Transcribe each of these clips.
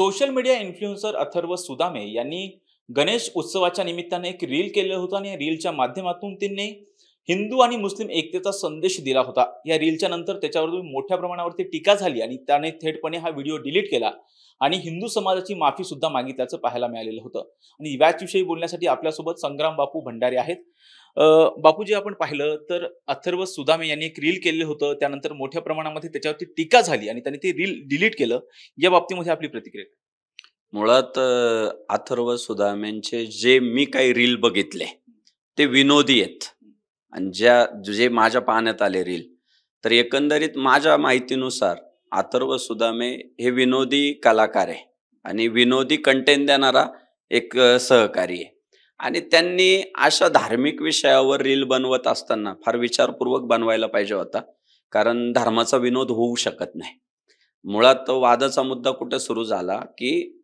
Social media influencer Atharva Sudame यांनी गणेश उत्सवाच्या निमित्ताने एक रील केलं होतं आणि या रीलच्या माध्यमातून त्यांनी हिंदू आणि मुस्लिम एकतेचा संदेश दिला होता। या रीलच्या नंतर त्याच्यावर मोठ्या प्रमाणावरती टीका झाली आणि त्याने थेटपणे हा व्हिडिओ डिलीट केला आणि हिंदू समाजाची माफी सुद्धा मागितल्याचं पाहायला मिळालेलं होतं। आणि याविषयी बोलण्यासाठी आपल्यासोबत संग्राम बापू भंडारे आहेत। बापूजी, आपण पाहिलं तर अथर्व सुदामे यांनी एक रील केलं होतं, त्यानंतर मोठ्या प्रमाणामध्ये त्याच्यावरती टीका झाली आणि त्यांनी ते रील डिलीट केलं। या बाबतीमध्ये आपली प्रतिक्रिया काय? मुळात अथर्व सुदामेंचे जे मी काही रील बघितले ते विनोदी आहेत आणि जे माझ्या पाहण्यात आले रील, तर एकंदरीत माझ्या माहितीनुसार अथर्व सुदामे हे विनोदी कलाकार आहे आणि विनोदी कंटेंट देणारा एक सहकारी आहे आणि त्यांनी अशा धार्मिक विषयावर रील बनवत असताना फार विचारपूर्वक बनवायला पाहिजे होता, कारण धर्माचा विनोद होऊ शकत नाही। मुळात वादाचा मुद्दा कुठे सुरू झाला की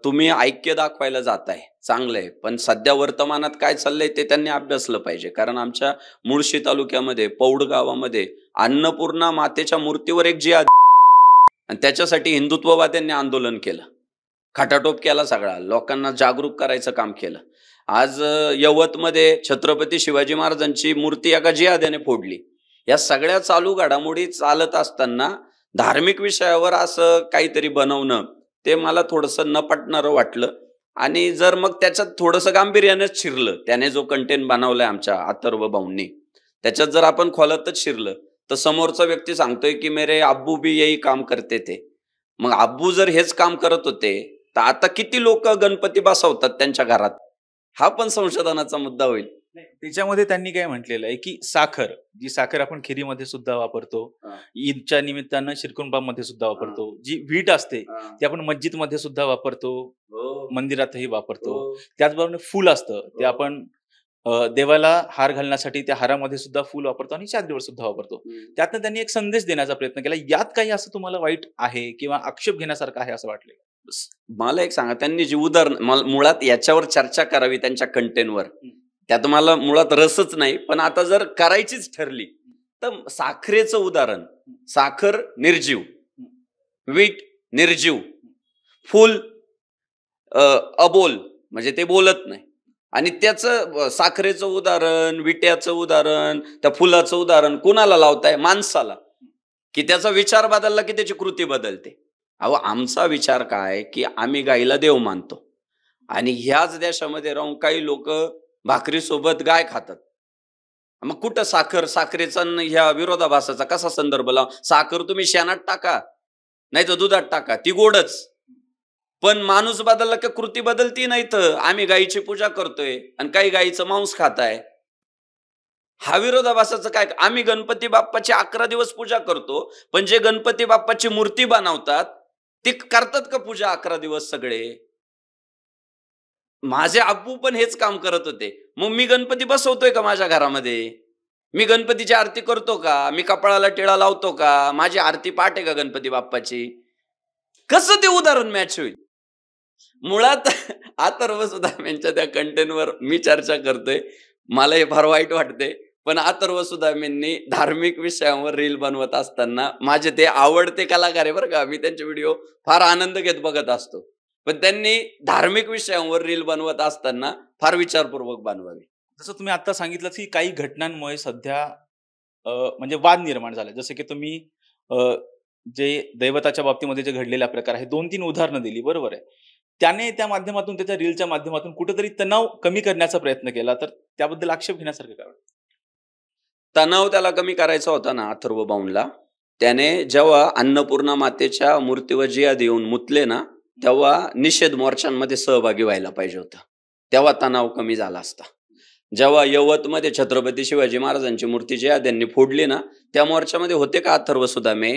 तुम्ही ऐक्य दाखवायला जाताय, चांगलंय, पण सध्या वर्तमानात काय चाललंय ते त्यांनी अभ्यासलं पाहिजे। कारण आमच्या मुळशी तालुक्यामध्ये पौड गावामध्ये अन्नपूर्णा मातेच्या मूर्तीवर एक जिहाद आणि त्याच्यासाठी हिंदुत्ववाद्यांनी आंदोलन केलं, खटाटोप केला, सगळा लोकांना जागरूक करायचं काम केलं। आज यवतमध्ये छत्रपती शिवाजी महाराजांची मूर्ती एका जिहाद्याने फोडली। या सगळ्या चालू घडामोडी चालत असताना धार्मिक विषयावर असं काहीतरी बनवणं ते मला थोडंसं न पटणारं वाटलं आणि जर मग त्याच्यात थोडंसं गांभीर्यानेच शिरलं, त्याने जो कंटेंट बनवलाय आमच्या अथर्व भाऊंनी, त्याच्यात जर आपण खोलातच शिरलं तर समोरचा व्यक्ती सांगतोय की मेरे अब्बू भी यही काम करते थे। मग अब्बू जर हेच काम करत होते तर आता किती लोक गणपती बसवतात त्यांच्या घरात, हा पण संशोधनाचा मुद्दा होईल। त्याच्यामध्ये त्यांनी काय म्हटलेलं आहे की साखर, जी साखर आपण खिरीमध्ये सुद्धा वापरतो, ईदच्या निमित्तानं शिरकुंभामध्ये सुद्धा वापरतो, जी वीट असते ती आपण मस्जिद मध्ये सुद्धा वापरतो, मंदिरातही वापरतो, त्याचबरोबर फूल असतं ते आपण देवाला हार घालण्यासाठी त्या हारामध्ये सुद्धा फूल वापरतो आणि चादरीवर सुद्धा वापरतो। त्यातनं त्यांनी एक संदेश देण्याचा प्रयत्न केला। यात काही असं तुम्हाला वाईट आहे किंवा आक्षेप घेण्यासारखं आहे असं वाटलं? मला एक सांगा, त्यांनी जी उदाहरण, मुळात याच्यावर चर्चा करावी त्यांच्या कंटेंटवर, त्यात मला मुळात रसच नाही, पण आता जर करायचीच ठरली तर साखरेचं उदाहरण, साखर निर्जीव, वीट निर्जीव, फूल अबोल म्हणजे ते बोलत नाही, आणि त्याचं साखरेचं उदाहरण, विट्याचं उदाहरण, त्या फुलाचं उदाहरण कोणाला लावताय? माणसाला, की त्याचा विचार बदलला की त्याची कृती बदलते। अहो, आमचा विचार काय की आम्ही गाईला देव मानतो आणि ह्याच देशामध्ये राहून काही लोक भाकरीसोबत गाय खातात। मग कुठं साखरेचा ह्या विरोधाभासाचा कसा संदर्भ लाव? साखर तुम्ही शेणात टाका नाही तर दुधात टाका, ती गोडच, पण माणूस बदलला की कृती बदलती नाही। तर आम्ही गायीची पूजा करतोय आणि काही गायीचं मांस खाताय, हा विरोधाभासाचं काय? आम्ही गणपती बाप्पाची 11 दिवस पूजा करतो, पण जे गणपती बाप्पाची मूर्ती बनवतात ते करतात का पूजा 11 दिवस सगळे? माझे अब्बू पण हेच काम करत होते, मग मी गणपती बसवतोय का माझ्या घरामध्ये? मी गणपतीची आरती करतो का? मी कपाळाला टिळा लावतो का? माझी आरती पाठ आहे का गणपती बाप्पाची? कसं ते उदाहरण मॅच होईल? मुळात अथर्व सुदामेंच्या त्या कंटेंटवर मी चर्चा करतोय, मला हे फार वाईट वाटते, पण अथर्व सुदामेंनी धार्मिक विषयांवर रील बनवत असताना माझे ते आवडते कलाकार आहे बरं का, मी त्यांचे व्हिडिओ फार आनंद घेत बघत असतो, पण त्यांनी धार्मिक विषयांवर रील बनवत असताना फार विचारपूर्वक बनवावी। जसं तुम्ही आता सांगितलं की काही घटनांमुळे सध्या म्हणजे वाद निर्माण झाले, जसे की तुम्ही जे दैवताच्या बाबतीमध्ये जे घडलेला प्रकार आहे 2-3 उदाहरणं दिली, बरोबर आहे। त्याने त्या माध्यमातून, त्याच्या रीलच्या माध्यमातून कुठेतरी तणाव कमी करण्याचा प्रयत्न केला, तर त्याबद्दल आक्षेप घेण्यासारखं काय? तणाव त्याला कमी करायचा होता ना अथर्व भाऊंला, त्याने जेव्हा अन्नपूर्णा मातेच्या मूर्तीवर जिहाद येऊन मुतले ना, तेव्हा निषेध मोर्चांमध्ये सहभागी व्हायला पाहिजे होतं, तेव्हा तणाव कमी झाला असता। जेव्हा यवतमध्ये छत्रपती शिवाजी महाराजांची मूर्ती जिहाद्यांनी फोडली ना, त्या मोर्चामध्ये होते का अथर्व सुदामे?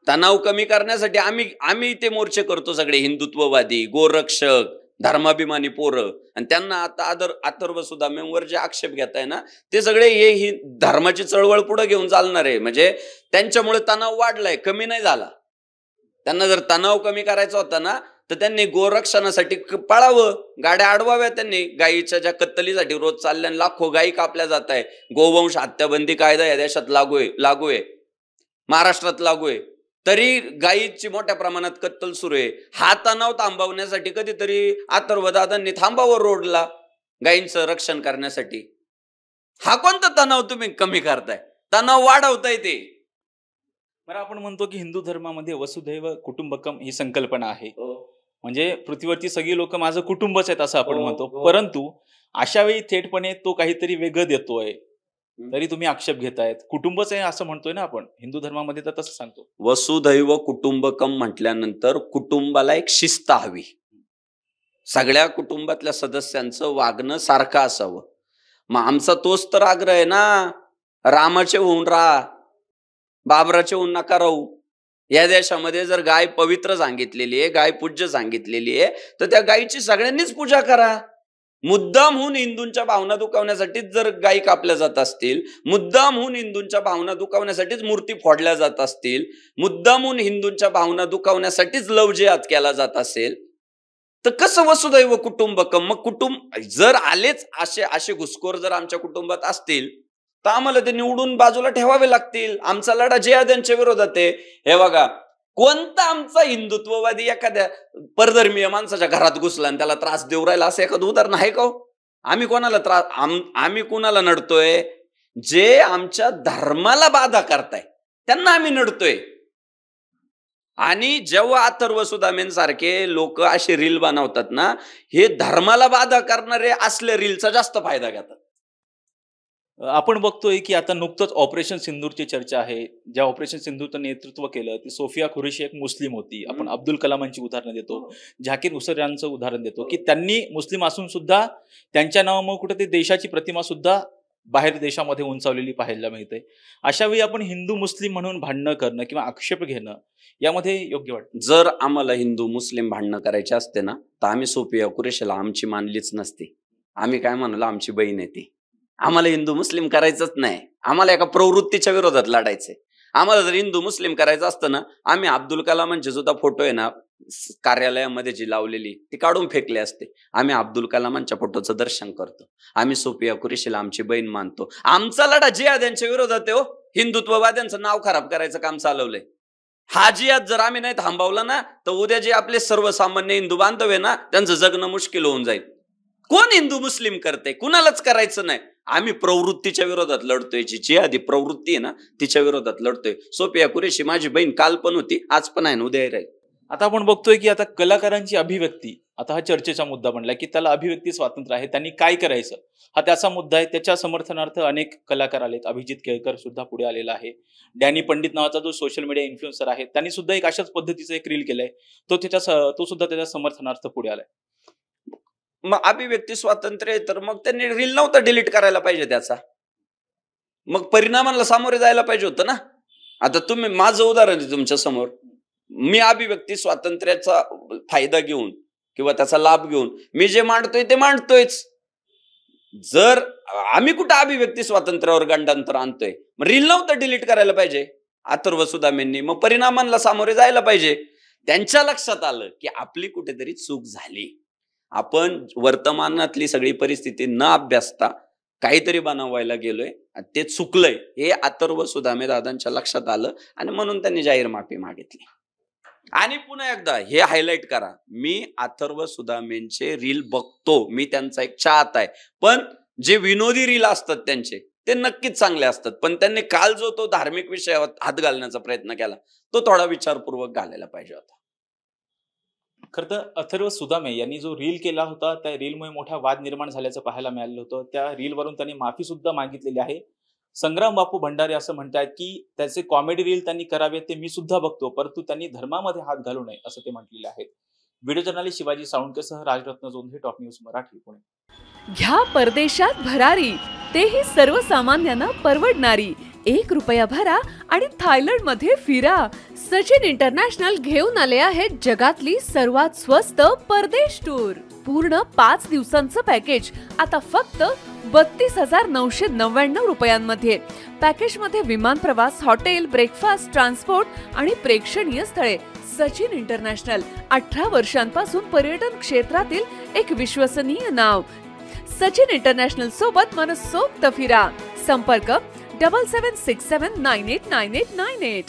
तणाव कमी करण्यासाठी आम्ही ते मोर्चे करतो, सगळे हिंदुत्ववादी, गोरक्षक, धर्माभिमानी पोरं, आणि त्यांना आता अथर्व सुदामेंवर जे आक्षेप घेताय ना, ते सगळे हे धर्माची चळवळ पुढे घेऊन चालणार आहे। म्हणजे त्यांच्यामुळे तणाव वाढलाय, कमी नाही झाला। त्यांना जर तणाव कमी करायचा होता ना तर त्यांनी गोरक्षणासाठी पळावं, गाड्या अडवाव्या त्यांनी। गायीच्या ज्या कत्तलीसाठी रोज चालल्या लाखो गायी कापल्या जात आहे, गोवंश हत्याबंदी कायदा या देशात लागू आहे, महाराष्ट्रात लागू आहे, तरी गायीची मोठ्या प्रमाणात कत्तल सुरू आहे. हा तणाव थांबवण्यासाठी कधीतरी अथर्वदादांनी थांबावं रोडला गायींचं रक्षण करण्यासाठी. हा कोणता तणाव तुम्ही कमी करताय? तणाव वाढवताय ते. बरं, आपण म्हणतो की हिंदू धर्मामध्ये वसुधैव कुटुंबकम ही संकल्पना आहे. म्हणजे पृथ्वीवरती सगळी लोक माझं कुटुंबच आहेत असं आपण म्हणतो. परंतु अशा वेळी थेटपणे तो काहीतरी वेगळं देतोय, तरी तुम्ही आक्षेप घेतायत. कुटुंबच आहे असं म्हणतोय ना आपण. हिंदू धर्मामध्ये तर तसं सांगतो. वसुधैव कुटुंबकम म्हटल्यानंतर कुटुंबाला एक शिस्त हवी. सगळ्या कुटुंबातल्या सदस्यांचं वागणं सारखं असावं. मग आमचा तोच तर आग्रह आहे ना. रामाचे होऊन राहा, बाबराचे होऊन नका राहू. या देशामध्ये जर गाय पवित्र सांगितलेली आहे, गाय पूज्य सांगितलेली आहे, तर त्या गायीची सगळ्यांनीच पूजा करा. मुद्दामहून हिंदूंच्या भावना दुखावण्यासाठीच जर गायी कापल्या जात असतील, मुद्दामहून हिंदूंच्या भावना दुखावण्यासाठीच मूर्ती फोडल्या जात असतील, मुद्दामहून हिंदूंच्या भावना दुखावण्यासाठीच लव जिहाद केला जात असेल, तर कसं वसुधैव कुटुंबकम? मग कुटुंब जर आलेच असे घुसखोर जर आमच्या कुटुंबात असतील, तर आम्हाला ते निवडून बाजूला ठेवावे लागतील. आमचा लढा जिहाद्यांच्या विरोधात आहे. हे बघा, कोणता आमचा हिंदुत्ववादी एखाद्या परधर्मीय माणसाच्या घरात घुसला आणि त्याला त्रास देऊ राहिला असं एखादं उदाहरण आहे का? आम्ही कोणाला आम्ही कोणाला नडतोय? जे आमच्या धर्माला बाधा करताय त्यांना आम्ही नडतोय. आणि जेव्हा अथर्व सुदामेंसारखे लोक असे रील बनवतात ना, हे धर्माला बाधा करणारे असले रीलचा जास्त फायदा घेतात. आपण बघतोय की आता नुकतंच ऑपरेशन सिंदूरची चर्चा आहे. ज्या ऑपरेशन सिंदूरचं नेतृत्व केलं ती सोफिया कुरेशी एक मुस्लिम होती. आपण अब्दुल कलामांची उदाहरणं देतो, झाकीर हुसेन यांचं उदाहरण देतो की त्यांनी मुस्लिम असून सुद्धा त्यांच्या नावामुळे कुठे ते देशाची प्रतिमा सुद्धा बाहेर देशामध्ये उंचावलेली पाहायला मिळते. अशा वेळी आपण हिंदू मुस्लिम म्हणून भांडणं करणं किंवा आक्षेप घेणं यामध्ये योग्य वाटतं? जर आम्हाला हिंदू मुस्लिम भांडणं करायचे असते ना, तर आम्ही सोफिया कुरेशीला आमची मानलीच नसती. आम्ही काय म्हणालो, आमची बहीण आहे ती. आम्हाला हिंदू मुस्लिम करायचंच नाही. आम्हाला एका प्रवृत्तीच्या विरोधात लढायचंय. आम्हाला जर हिंदू मुस्लिम करायचं असतं ना, आम्ही अब्दुल कलामांचे सुद्धा फोटो आहे ना कार्यालयामध्ये जी लावलेली ती काढून फेकले असते. आम्ही अब्दुल कलामांच्या फोटोचं दर्शन करतो. आम्ही सोफिया कुरेशीला आमची बहीण मानतो. आमचा लढा जिहाद्यांच्या विरोधात आहे. हिंदुत्ववाद्यांचं नाव खराब करायचं काम चालवलंय. हा जिहाद जर आम्ही नाही थांबवला ना, तर उद्या जे आपले सर्वसामान्य हिंदू बांधव आहे ना, त्यांचं जगणं मुश्किल होऊन जाईल. कोण हिंदू मुस्लिम करते? कुणालाच करायचं नाही. आम्ही प्रवृत्तीच्या विरोधात लढतोय. जी जिहादी प्रवृत्ती आहे ना, तिच्या विरोधात लढतोय. सोफिया कुरेशी माझी बहीण काल पण होती, आज पण आहे, उद्या राहील. आता आपण बघतोय की आता कलाकारांची अभिव्यक्ती, आता हा चर्चेचा मुद्दा बनला की त्याला अभिव्यक्ती स्वातंत्र्य आहे, त्यांनी काय करायचं हा त्याचा मुद्दा आहे. त्याच्या समर्थनार्थ अनेक कलाकार आलेत. अभिजित केळकर सुद्धा पुढे आलेला आहे. डॅनी पंडित नावाचा जो सोशल मीडिया इन्फ्लुएन्सर आहे, त्यांनी सुद्धा एक अशाच पद्धतीचं एक रील केलंय. तो सुद्धा त्याच्या समर्थनार्थ पुढे आलाय. मग अभिव्यक्ती स्वातंत्र्य आहे, तर मग त्यांनी रील नव्हता डिलीट करायला पाहिजे त्याचा. मग परिणामांना सामोरे जायला पाहिजे होतं ना. आता तुम्ही माझं उदाहरण आहे तुमच्या समोर. मी अभिव्यक्ती स्वातंत्र्याचा फायदा घेऊन किंवा त्याचा लाभ घेऊन मी जे मांडतोय ते मांडतोयच. जर आम्ही कुठं अभिव्यक्ती स्वातंत्र्यावर गंडांतर आणतोय, मग रील नव्हतं डिलीट करायला पाहिजे अथर्व सुदामेंनी. मग परिणामांना सामोरे जायला पाहिजे. त्यांच्या लक्षात आलं की आपली कुठेतरी चूक झाली. आपण वर्तमानातली सगळी परिस्थिती न अभ्यासता काहीतरी बनवायला गेलोय, ते चुकलंय हे अथर्व सुदामे दादांच्या लक्षात आलं आणि म्हणून त्यांनी जाहीर माफी मागितली. आणि पुन्हा एकदा हे हायलाइट करा, मी अथर्व सुदामेंचे रील बघतो, मी त्यांचा एक चाहता आहे. पण जे विनोदी रील असतात त्यांचे ते नक्कीच चांगले असतात. पण त्यांनी काल जो तो धार्मिक विषयावर हात घालण्याचा प्रयत्न केला, तो थोडा विचारपूर्वक घालायला पाहिजे होता. खरं तर अथर्व सुदामे यांनी जो रील केला होता, त्या रीलमुळे मोठा वाद निर्माण झाल्याचं पाहायला मिळालं होतं. त्या रीलवरून त्यांनी माफी सुद्धा मागितलेली आहे. संग्राम बापू भंडारे असं म्हणतात की त्याचे कॉमेडी रील त्यांनी करावे ते मी सुद्धा बघतो, परंतु त्यांनी धर्मामध्ये हात घालू नये असं ते म्हटलेले आहेत. व्हिडिओ जर्नलिस्ट शिवाजी साळुंकेसह राजरत्न जोंधे, टॉप न्यूज मराठी, पुणे. घ्या परदेशात भरारी, तेही सर्वसामान्यांना परवडणारी. 1 रुपया भरा आणि थायलंडमध्ये फिरा. सचिन इंटरनॅशनल घेऊन आले आहेत जगातली सर्वात स्वस्त परदेश टूर. पूर्ण 5 दिवसांचं पॅकेज आता फक्त 32,999 रुपयांमध्ये. पॅकेजमध्ये विमान प्रवास, हॉटेल, ब्रेकफास्ट, ट्रान्सपोर्ट आणि प्रेक्षणीय स्थळे. सचिन इंटरनॅशनल 18 वर्षांपासून पर्यटन क्षेत्रातील एक विश्वसनीय नाव. सचिन इंटरनॅशनल सोबत मनसोक्त फिरा. संपर्क 7767989898.